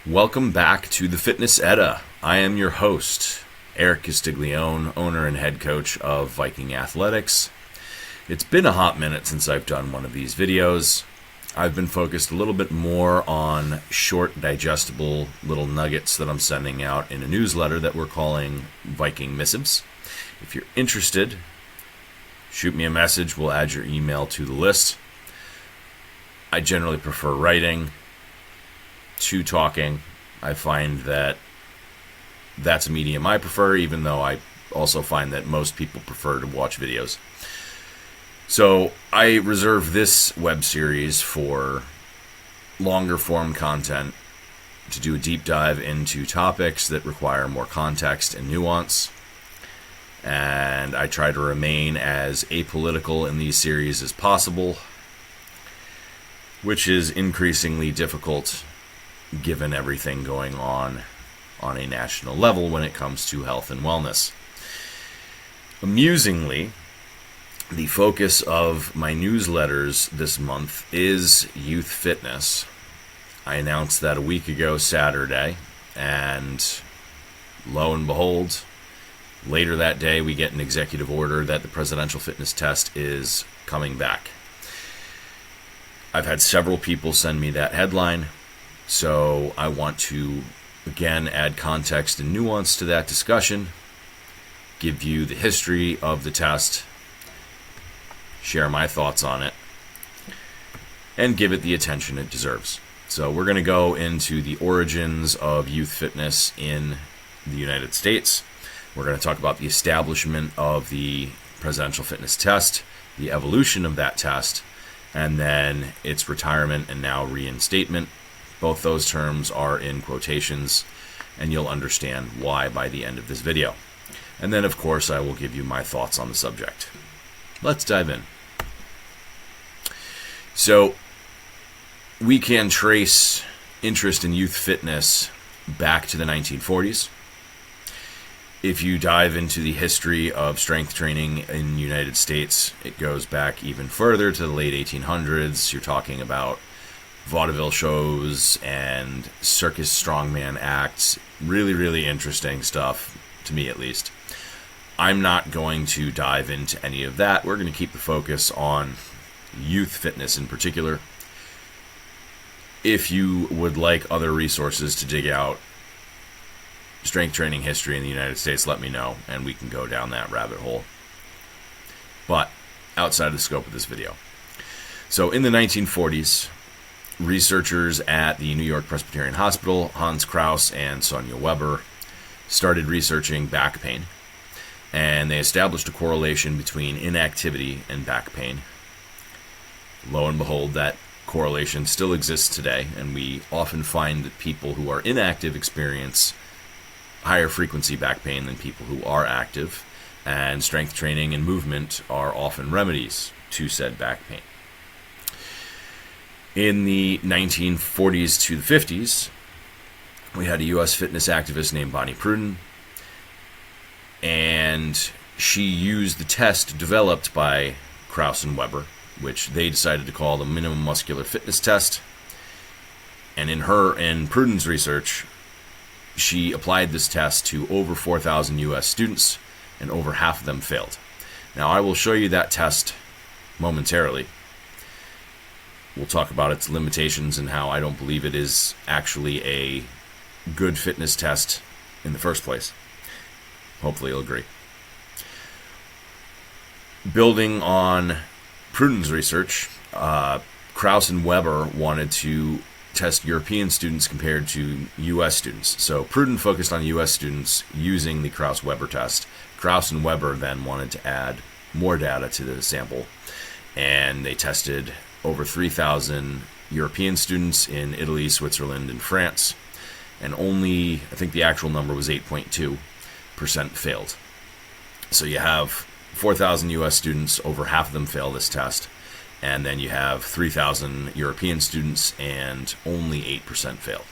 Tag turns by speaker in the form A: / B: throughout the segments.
A: Welcome back to the Fitness Edda. I am your host, Erik Castiglione, owner and head coach of Viking Athletics. It's been a hot minute since I've done one of these videos. I've been focused a little bit more on short, digestible little nuggets that I'm sending out in a newsletter that we're calling Viking Missives. If you're interested, shoot me a message. We'll add your email to the list. I generally prefer writing to talking. I find that that's a medium I prefer, even though I also find that most people prefer to watch videos. So I reserve this web series for longer form content to do a deep dive into topics that require more context and nuance. And I try to remain as apolitical in these series as possible, which is increasingly difficult given everything going on a national level when it comes to health and wellness. Amusingly, the focus of my newsletters this month is youth fitness. I announced that a week ago Saturday, and lo and behold, later that day we get an executive order that the presidential fitness test is coming back. I've had several people send me that headline. So I want to, again, add context and nuance to that discussion, give you the history of the test, share my thoughts on it, and give it the attention it deserves. So we're going to go into the origins of youth fitness in the United States. We're going to talk about the establishment of the presidential fitness test, the evolution of that test, and then its retirement and now reinstatement. Both those terms are in quotations, and you'll understand why by the end of this video. And then, of course, I will give you my thoughts on the subject. Let's dive in. So, we can trace interest in youth fitness back to the 1940s. If you dive into the history of strength training in the United States, it goes back even further to the late 1800s. You're talking about vaudeville shows and circus strongman acts. Really, really interesting stuff, to me at least. I'm not going to dive into any of that. We're going to keep the focus on youth fitness in particular. If you would like other resources to dig out strength training history in the United States, let me know, and we can go down that rabbit hole. But outside of the scope of this video. So in the 1940s, researchers at the New York Presbyterian Hospital, Hans Kraus and Sonia Weber, started researching back pain, and they established a correlation between inactivity and back pain. Lo and behold, that correlation still exists today, and we often find that people who are inactive experience higher frequency back pain than people who are active, and strength training and movement are often remedies to said back pain. In the 1940s to the 50s, we had a U.S. fitness activist named Bonnie Pruden, and she used the test developed by Kraus and Weber, which they decided to call the minimum muscular fitness test. And in Pruden's research, she applied this test to over 4,000 U.S. students, and over half of them failed. Now, I will show you that test momentarily. We'll talk about its limitations and how I don't believe it is actually a good fitness test in the first place. Hopefully you'll agree. Building on Pruden's research, Kraus and Weber wanted to test European students compared to U.S. students. So Pruden focused on U.S. students using the Kraus-Weber test. Kraus and Weber then wanted to add more data to the sample, and they tested over 3,000 European students in Italy, Switzerland, and France, and only, I think the actual number was 8.2% failed. So you have 4,000 U.S. students, over half of them fail this test, and then you have 3,000 European students, and only 8% failed.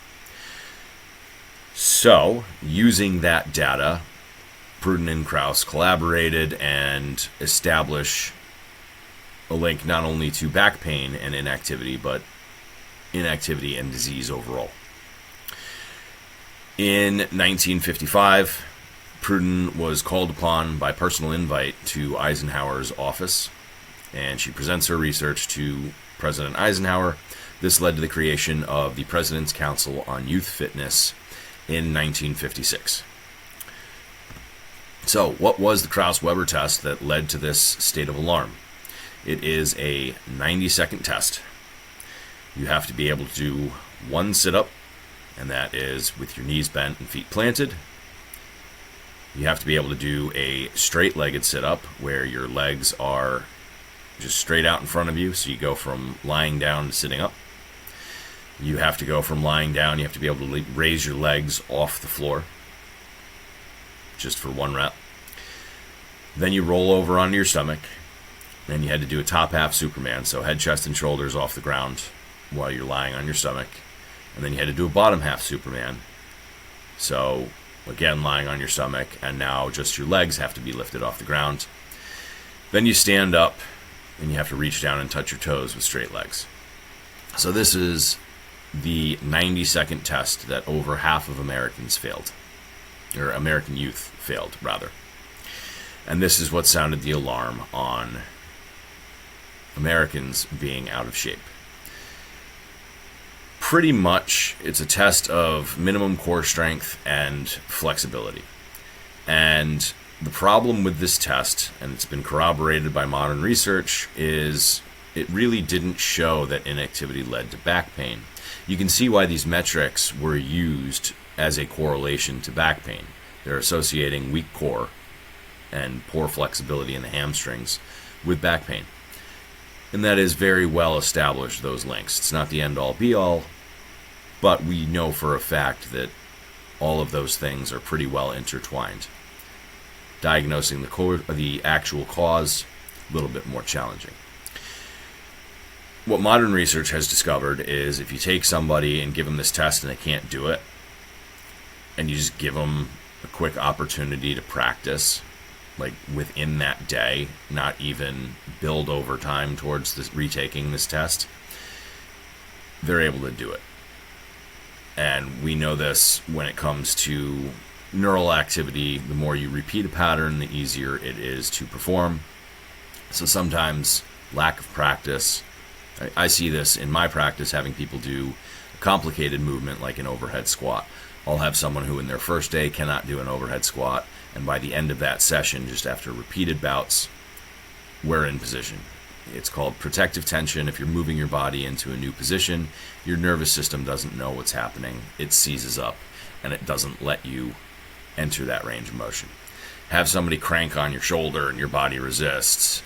A: So, using that data, Pruden and Kraus collaborated and established a link not only to back pain and inactivity, but inactivity and disease overall. In 1955, Pruden was called upon by personal invite to Eisenhower's office, and she presents her research to President Eisenhower. This led to the creation of the President's Council on Youth Fitness in 1956. So, what was the Krauss-Weber test that led to this state of alarm? It is a 90-second test. You have to be able to do one sit-up, and that is with your knees bent and feet planted. You have to be able to do a straight-legged sit-up where your legs are just straight out in front of you, so you go from lying down to sitting up. You have to go from lying down, you have to be able to raise your legs off the floor, just for one rep. Then you roll over onto your stomach, and you had to do a top half Superman, so head, chest, and shoulders off the ground while you're lying on your stomach. And then you had to do a bottom half Superman, so again lying on your stomach, and now just your legs have to be lifted off the ground. Then you stand up, and you have to reach down and touch your toes with straight legs. So this is the 90-second test that over half of Americans failed. Or American youth failed, rather. And this is what sounded the alarm on Americans being out of shape. Pretty much, it's a test of minimum core strength and flexibility. And the problem with this test, and it's been corroborated by modern research, is it really didn't show that inactivity led to back pain. You can see why these metrics were used as a correlation to back pain. They're associating weak core and poor flexibility in the hamstrings with back pain. And that is very well established, those links. It's not the end-all be-all, but we know for a fact that all of those things are pretty well intertwined. Diagnosing the actual cause, a little bit more challenging. What modern research has discovered is if you take somebody and give them this test and they can't do it, and you just give them a quick opportunity to practice, like within that day, not even build over time towards this, retaking this test, they're able to do it. And we know this when it comes to neural activity. The more you repeat a pattern, the easier it is to perform. So sometimes lack of practice, I see this in my practice, having people do a complicated movement like an overhead squat. I'll have someone who in their first day cannot do an overhead squat, and by the end of that session, just after repeated bouts, we're in position. It's called protective tension. If you're moving your body into a new position, your nervous system doesn't know what's happening. It seizes up, and it doesn't let you enter that range of motion. Have somebody crank on your shoulder and your body resists.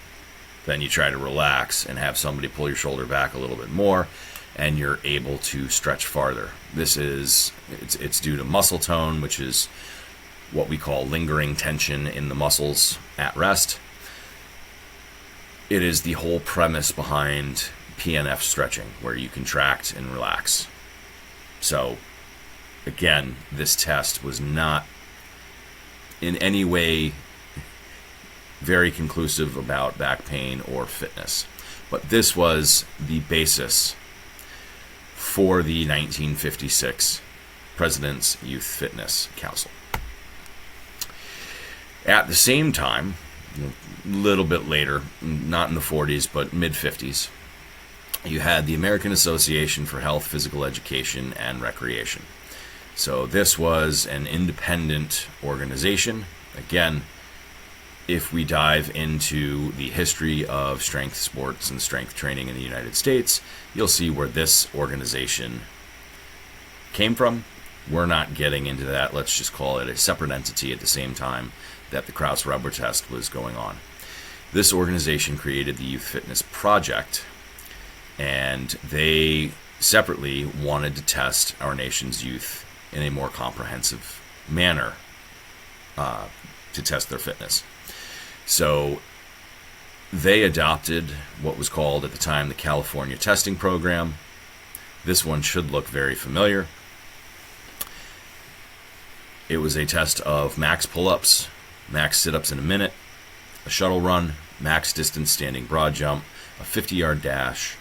A: Then you try to relax and have somebody pull your shoulder back a little bit more, and you're able to stretch farther. It's due to muscle tone, which is what we call lingering tension in the muscles at rest. It is the whole premise behind PNF stretching, where you contract and relax. So, again, this test was not in any way very conclusive about back pain or fitness. But this was the basis for the 1956 President's Youth Fitness Council. At the same time, a little bit later, not in the 40s, but mid-50s, you had the American Association for Health, Physical Education, and Recreation. So this was an independent organization. Again, if we dive into the history of strength sports and strength training in the United States, you'll see where this organization came from. We're not getting into that. Let's just call it a separate entity at the same time that the Krauss-Weber test was going on. This organization created the Youth Fitness Project, and they separately wanted to test our nation's youth in a more comprehensive manner to test their fitness. So they adopted what was called at the time the California Testing Program. This one should look very familiar. It was a test of max pull-ups, max sit-ups in a minute, a shuttle run, max distance standing broad jump, a 50-yard dash,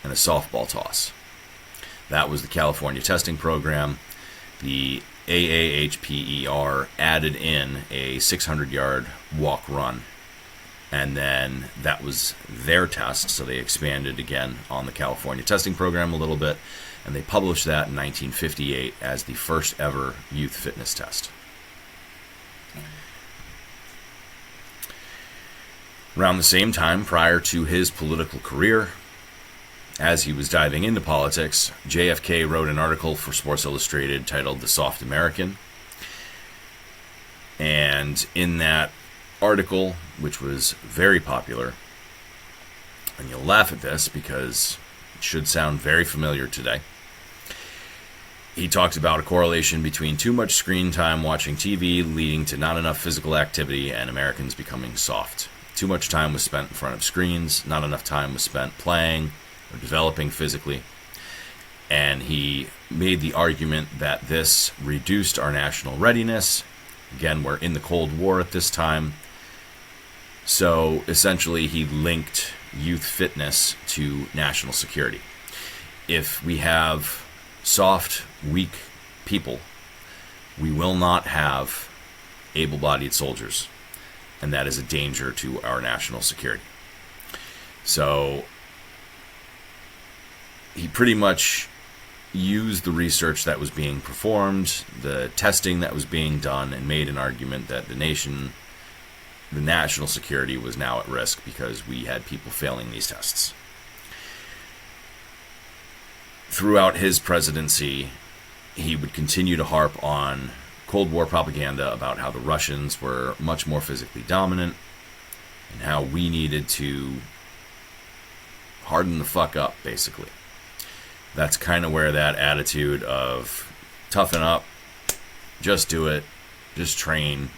A: and a softball toss. That was the California Testing Program. The AAHPER added in a 600-yard walk-run. And then that was their test, so they expanded again on the California testing program a little bit, and they published that in 1958 as the first ever youth fitness test. Around the same time, prior to his political career, as he was diving into politics, JFK wrote an article for Sports Illustrated titled "The Soft American." And in that article, which was very popular, and you'll laugh at this because it should sound very familiar today, he talks about a correlation between too much screen time watching TV leading to not enough physical activity and Americans becoming soft. Too much time was spent in front of screens, not enough time was spent playing or developing physically. And he made the argument that this reduced our national readiness. Again, we're in the Cold War at this time. So essentially, he linked youth fitness to national security. If we have soft, weak people, we will not have able-bodied soldiers, and that is a danger to our national security. So he pretty much used the research that was being performed, the testing that was being done, and made an argument that the national security was now at risk because we had people failing these tests. Throughout his presidency, he would continue to harp on Cold War propaganda about how the Russians were much more physically dominant and how we needed to harden the fuck up, basically. That's kind of where that attitude of toughen up, just do it, just train,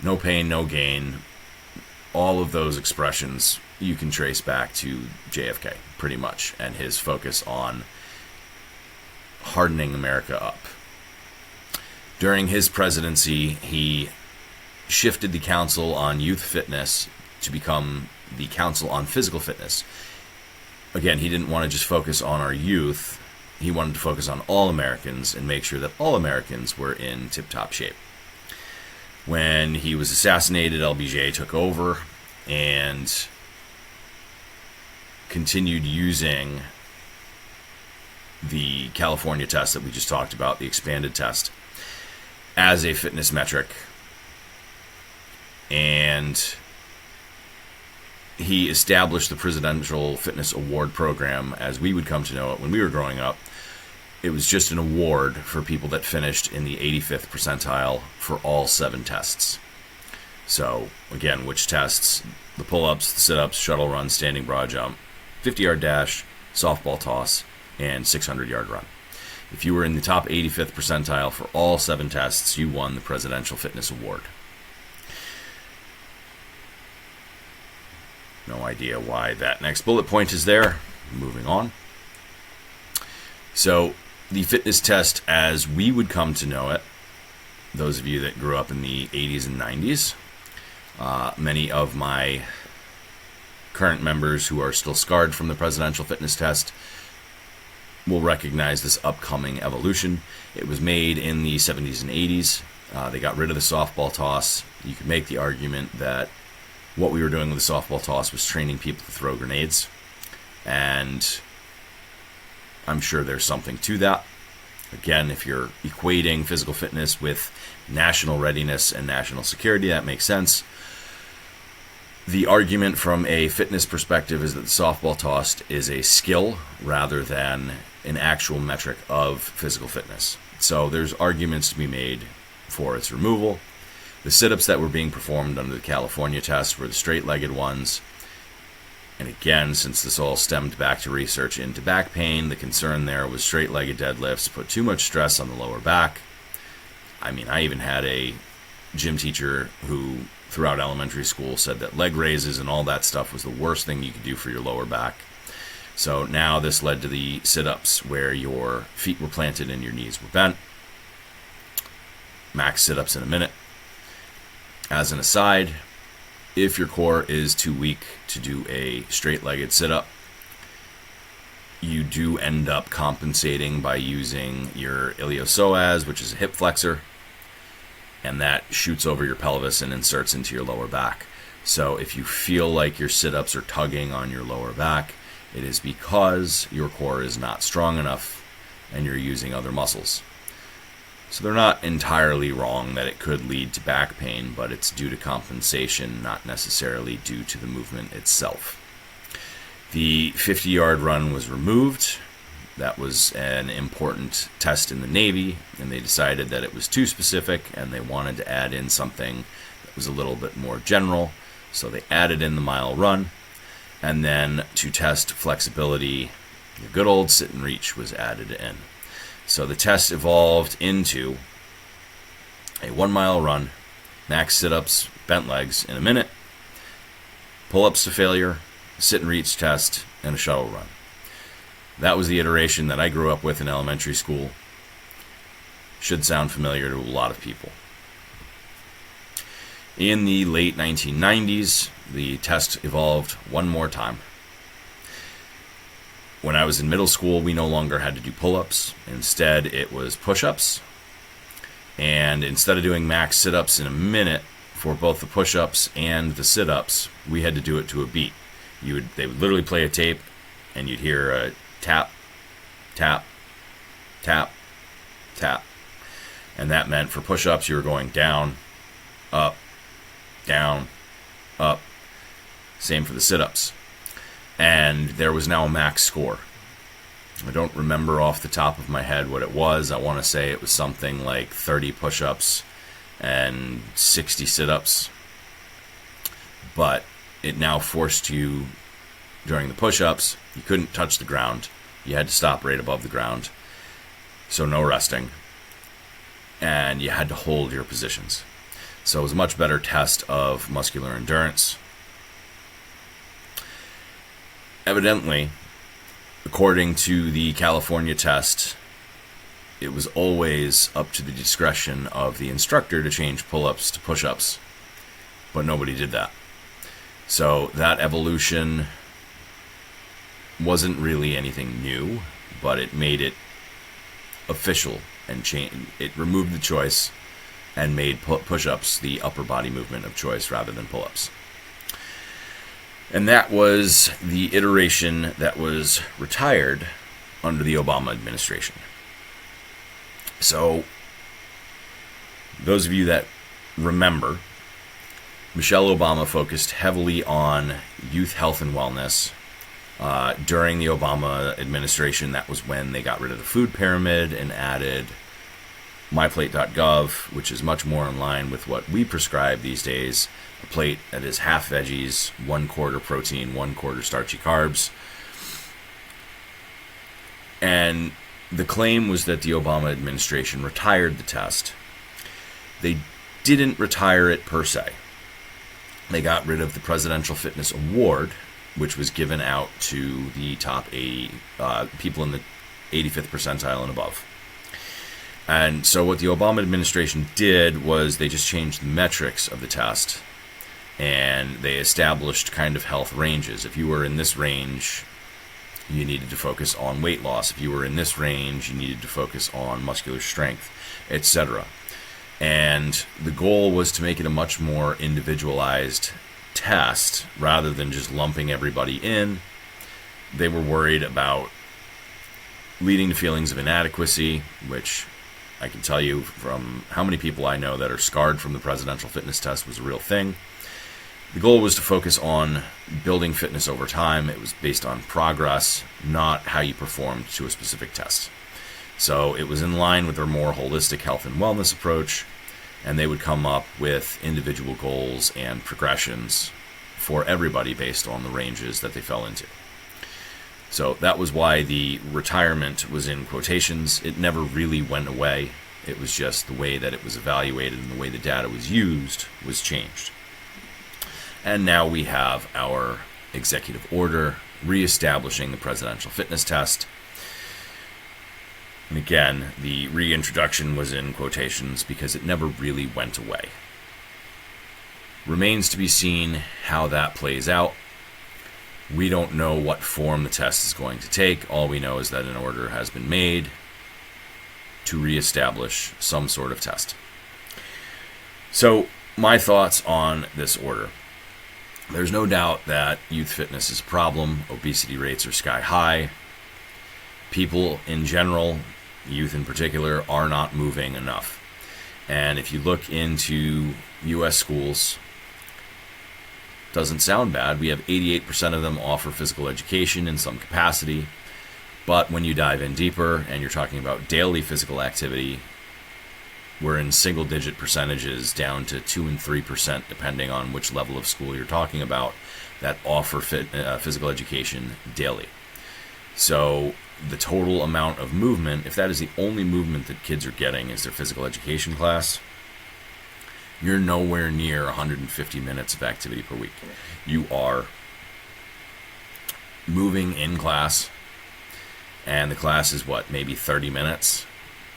A: no pain, no gain, all of those expressions you can trace back to JFK, pretty much, and his focus on hardening America up. During his presidency, he shifted the Council on Youth Fitness to become the Council on Physical Fitness. Again, he didn't want to just focus on our youth. He wanted to focus on all Americans and make sure that all Americans were in tip-top shape. When he was assassinated, LBJ took over and continued using the California test that we just talked about, the expanded test, as a fitness metric. And he established the Presidential Fitness Award Program as we would come to know it when we were growing up. It was just an award for people that finished in the 85th percentile for all 7 tests. So, again, which tests? The pull-ups, the sit-ups, shuttle run, standing broad jump, 50-yard dash, softball toss, and 600-yard run. If you were in the top 85th percentile for all 7 tests, you won the Presidential Fitness Award. No idea why that next bullet point is there. Moving on. So, the fitness test as we would come to know it, those of you that grew up in the 80s and 90s, many of my current members who are still scarred from the presidential fitness test will recognize this upcoming evolution. It was made in the 70s and 80s. They got rid of the softball toss. You could make the argument that what we were doing with the softball toss was training people to throw grenades. And I'm sure there's something to that. Again, if you're equating physical fitness with national readiness and national security, that makes sense. The argument from a fitness perspective is that the softball toss is a skill rather than an actual metric of physical fitness. So there's arguments to be made for its removal. The sit-ups that were being performed under the California test were the straight-legged ones. And again, since this all stemmed back to research into back pain, the concern there was straight-legged deadlifts put too much stress on the lower back. I mean, I even had a gym teacher who, throughout elementary school, said that leg raises and all that stuff was the worst thing you could do for your lower back. So now this led to the sit-ups where your feet were planted and your knees were bent. Max sit-ups in a minute. As an aside, if your core is too weak to do a straight-legged sit-up, you do end up compensating by using your iliopsoas, which is a hip flexor, and that shoots over your pelvis and inserts into your lower back. So if you feel like your sit-ups are tugging on your lower back, it is because your core is not strong enough and you're using other muscles. So they're not entirely wrong that it could lead to back pain, but it's due to compensation, not necessarily due to the movement itself. The 50-yard run was removed. That was an important test in the Navy, and they decided that it was too specific and they wanted to add in something that was a little bit more general. So they added in the mile run, and then to test flexibility, the good old sit and reach was added in. So the test evolved into a 1 mile run, max sit-ups, bent legs in a minute, pull-ups to failure, sit and reach test, and a shuttle run. That was the iteration that I grew up with in elementary school. Should sound familiar to a lot of people. In the late 1990s, the test evolved one more time. When I was in middle school, we no longer had to do pull-ups. Instead, it was push-ups. And instead of doing max sit-ups in a minute for both the push-ups and the sit-ups, we had to do it to a beat. They would literally play a tape, and you'd hear a tap, tap, tap, tap. And that meant for push-ups, you were going down, up, down, up. Same for the sit-ups. And there was now a max score. I don't remember off the top of my head what it was. I want to say it was something like 30 push-ups and 60 sit-ups. But it now forced you, during the push-ups, you couldn't touch the ground. You had to stop right above the ground. So no resting. And you had to hold your positions. So it was a much better test of muscular endurance. Evidently, according to the California test, it was always up to the discretion of the instructor to change pull-ups to push-ups, but nobody did that. So that evolution wasn't really anything new, but it made it official and it removed the choice and made push-ups the upper body movement of choice rather than pull-ups. And that was the iteration that was retired under the Obama administration. So, those of you that remember, Michelle Obama focused heavily on youth health and wellness. During the Obama administration, that was when they got rid of the food pyramid and added myplate.gov, which is much more in line with what we prescribe these days. A plate that is half veggies, 1/4 protein, 1/4 starchy carbs. And the claim was that the Obama administration retired the test. They didn't retire it per se. They got rid of the Presidential Fitness Award, which was given out to the top 80 people in the 85th percentile and above. And so what the Obama administration did was they just changed the metrics of the test, and they established kind of health ranges. If you were in this range, you needed to focus on weight loss. If you were in this range, you needed to focus on muscular strength, etc. And the goal was to make it a much more individualized test rather than just lumping everybody in. They were worried about leading to feelings of inadequacy, which I can tell you from how many people I know that are scarred from the presidential fitness test was a real thing. The goal was to focus on building fitness over time. It was based on progress, not how you performed to a specific test. So it was in line with their more holistic health and wellness approach, and they would come up with individual goals and progressions for everybody based on the ranges that they fell into. So that was why the retirement was in quotations. It never really went away. It was just the way that it was evaluated and the way the data was used was changed. And now we have our executive order reestablishing the presidential fitness test. And again, the reintroduction was in quotations because it never really went away. Remains to be seen how that plays out. We don't know what form the test is going to take. All we know is that an order has been made to reestablish some sort of test. So, my thoughts on this order. There's no doubt that youth fitness is a problem. Obesity rates are sky high. People in general, youth in particular, are not moving enough. And if you look into U.S. schools, doesn't sound bad. We have 88% of them offer physical education in some capacity. But when you dive in deeper and you're talking about daily physical activity, we're in single-digit percentages down to 2 and 3%, depending on which level of school you're talking about, that offer physical education daily. So the total amount of movement, if that is the only movement that kids are getting is their physical education class, you're nowhere near 150 minutes of activity per week. You are moving in class, and the class is maybe 30 minutes.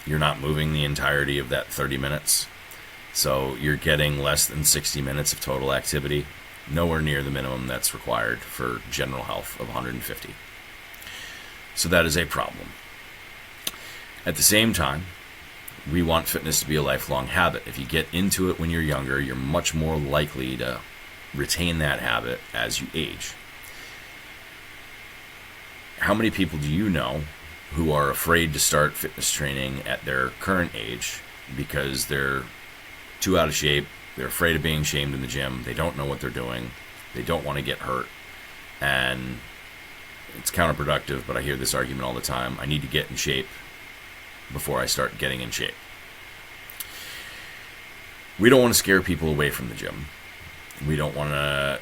A: You're not moving the entirety of that 30 minutes. So you're getting less than 60 minutes of total activity, nowhere near the minimum that's required for general health of 150. So that is a problem. At the same time, we want fitness to be a lifelong habit. If you get into it when you're younger, you're much more likely to retain that habit as you age. How many people do you know who are afraid to start fitness training at their current age because they're too out of shape, they're afraid of being shamed in the gym, they don't know what they're doing, they don't want to get hurt, and it's counterproductive, but I hear this argument all the time: I need to get in shape before I start getting in shape. We don't want to scare people away from the gym. We don't want to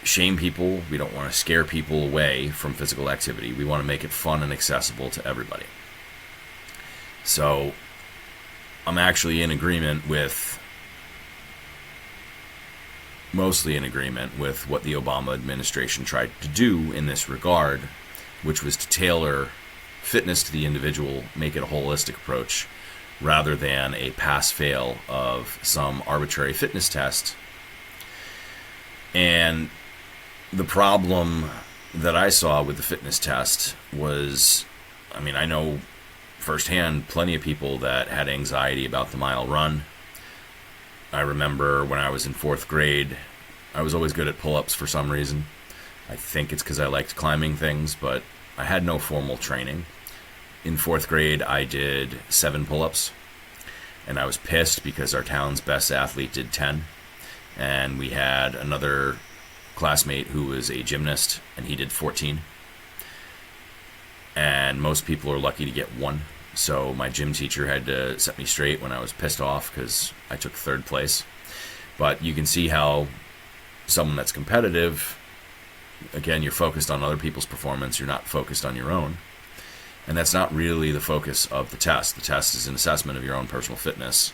A: shame people. We don't want to scare people away from physical activity. We want to make it fun and accessible to everybody. So I'm actually mostly in agreement with what the Obama administration tried to do in this regard, which was to tailor fitness to the individual, make it a holistic approach, rather than a pass-fail of some arbitrary fitness test. And the problem that I saw with the fitness test was, I know firsthand plenty of people that had anxiety about the mile run. I remember when I was in 4th grade, I was always good at pull-ups for some reason. I think it's because I liked climbing things, but I had no formal training. In 4th grade, I did 7 pull-ups, and I was pissed because our town's best athlete did 10, and we had another classmate who was a gymnast, and he did 14. And most people are lucky to get 1. So my gym teacher had to set me straight when I was pissed off because I took 3rd place. But you can see how someone that's competitive, again, you're focused on other people's performance, you're not focused on your own. And that's not really the focus of the test. The test is an assessment of your own personal fitness.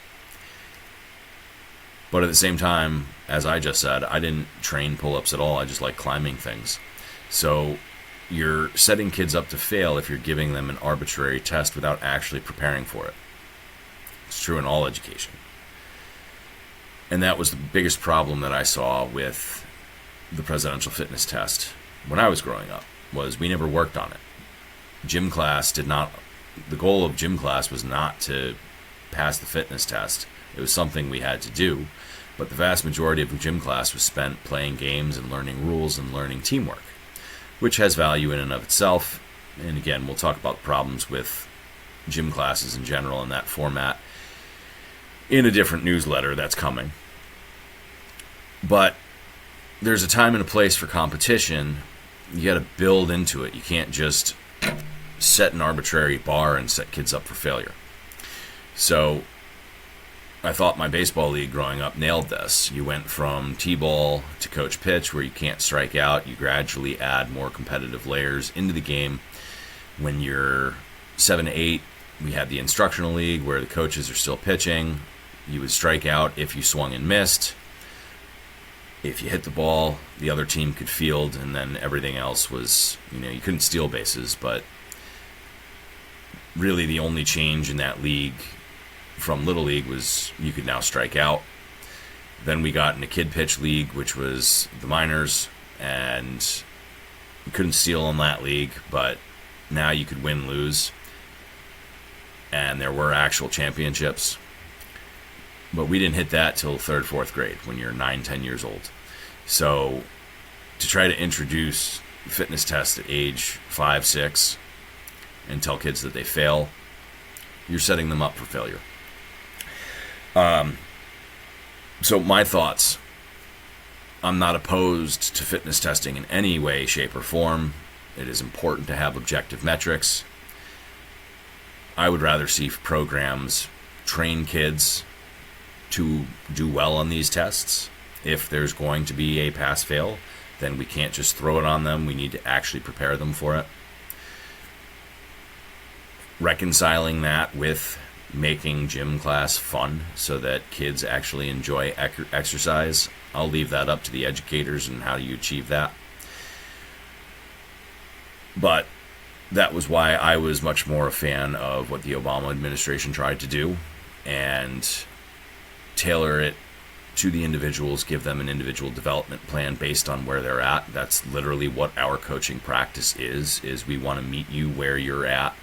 A: But at the same time, as I just said, I didn't train pull-ups at all. I just like climbing things. So you're setting kids up to fail if you're giving them an arbitrary test without actually preparing for it. It's true in all education. And that was the biggest problem that I saw with the presidential fitness test when I was growing up, was we never worked on it. Gym class the goal of gym class was not to pass the fitness test. It was something we had to do, but the vast majority of gym class was spent playing games and learning rules and learning teamwork, which has value in and of itself. And again, we'll talk about problems with gym classes in general in that format in a different newsletter that's coming. But there's a time and a place for competition. You got to build into it. You can't just set an arbitrary bar and set kids up for failure. So I thought my baseball league growing up nailed this. You went from T-ball to coach pitch, where you can't strike out. You gradually add more competitive layers into the game. When you're 7 to 8, we had the instructional league where the coaches are still pitching. You would strike out if you swung and missed. If you hit the ball, the other team could field, and then everything else was, you couldn't steal bases, but really the only change in that league from Little League was you could now strike out. Then we got into Kid Pitch League, which was the minors, and You couldn't steal in that league, but now you could win, lose. And there were actual championships. But we didn't hit that till 3rd, 4th grade, when you're 9, 10 years old. So to try to introduce fitness tests at age 5, 6, and tell kids that they fail, you're setting them up for failure. So my thoughts: I'm not opposed to fitness testing in any way, shape, or form. It is important to have objective metrics. I would rather see programs train kids to do well on these tests. If there's going to be a pass-fail, then we can't just throw it on them. We need to actually prepare them for it. Reconciling that with making gym class fun so that kids actually enjoy exercise, I'll leave that up to the educators and how do you achieve that. But that was why I was much more a fan of what the Obama administration tried to do, and tailor it to the individuals, give them an individual development plan based on where they're at. That's literally what our coaching practice is we want to meet you where you're at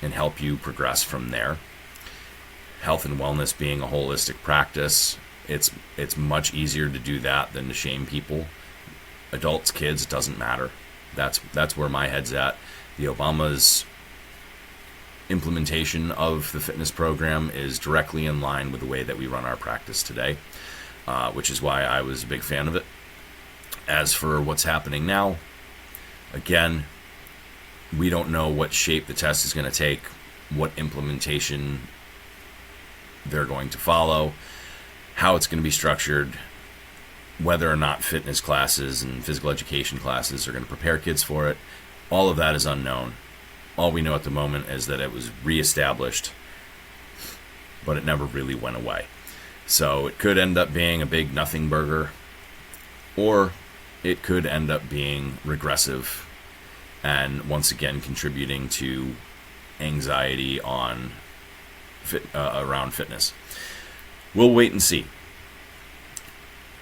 A: and help you progress from there. Health and wellness being a holistic practice, it's much easier to do that than to shame people. Adults, kids, it doesn't matter. That's where my head's at. The Obama's implementation of the fitness program is directly in line with the way that we run our practice today, which is why I was a big fan of it. As for what's happening now, again, we don't know what shape the test is going to take, what implementation they're going to follow, how it's going to be structured, whether or not fitness classes and physical education classes are going to prepare kids for it. All of that is unknown. All we know at the moment is that it was reestablished, but it never really went away. So it could end up being a big nothing burger, or it could end up being regressive and once again contributing to anxiety on around fitness. We'll wait and see.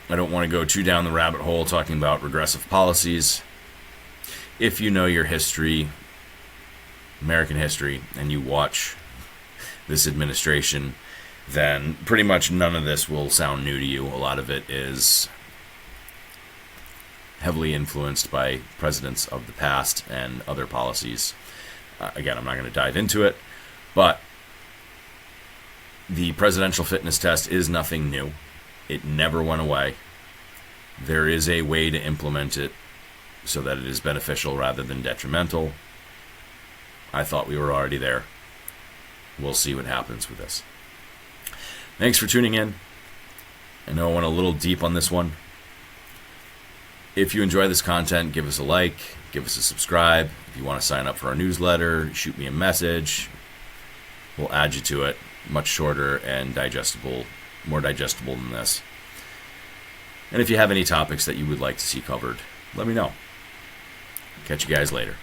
A: I don't want to go too down the rabbit hole talking about regressive policies. If you know your history, American history, and you watch this administration, then pretty much none of this will sound new to you. A lot of it is heavily influenced by presidents of the past and other policies. Again, I'm not going to dive into it, but the presidential fitness test is nothing new. It never went away. There is a way to implement it so that it is beneficial rather than detrimental. I thought we were already there. We'll see what happens with this. Thanks for tuning in. I know I went a little deep on this one. If you enjoy this content, give us a like, give us a subscribe. If you want to sign up for our newsletter, shoot me a message. We'll add you to it. Much shorter and digestible, more digestible than this. And if you have any topics that you would like to see covered, let me know. Catch you guys later.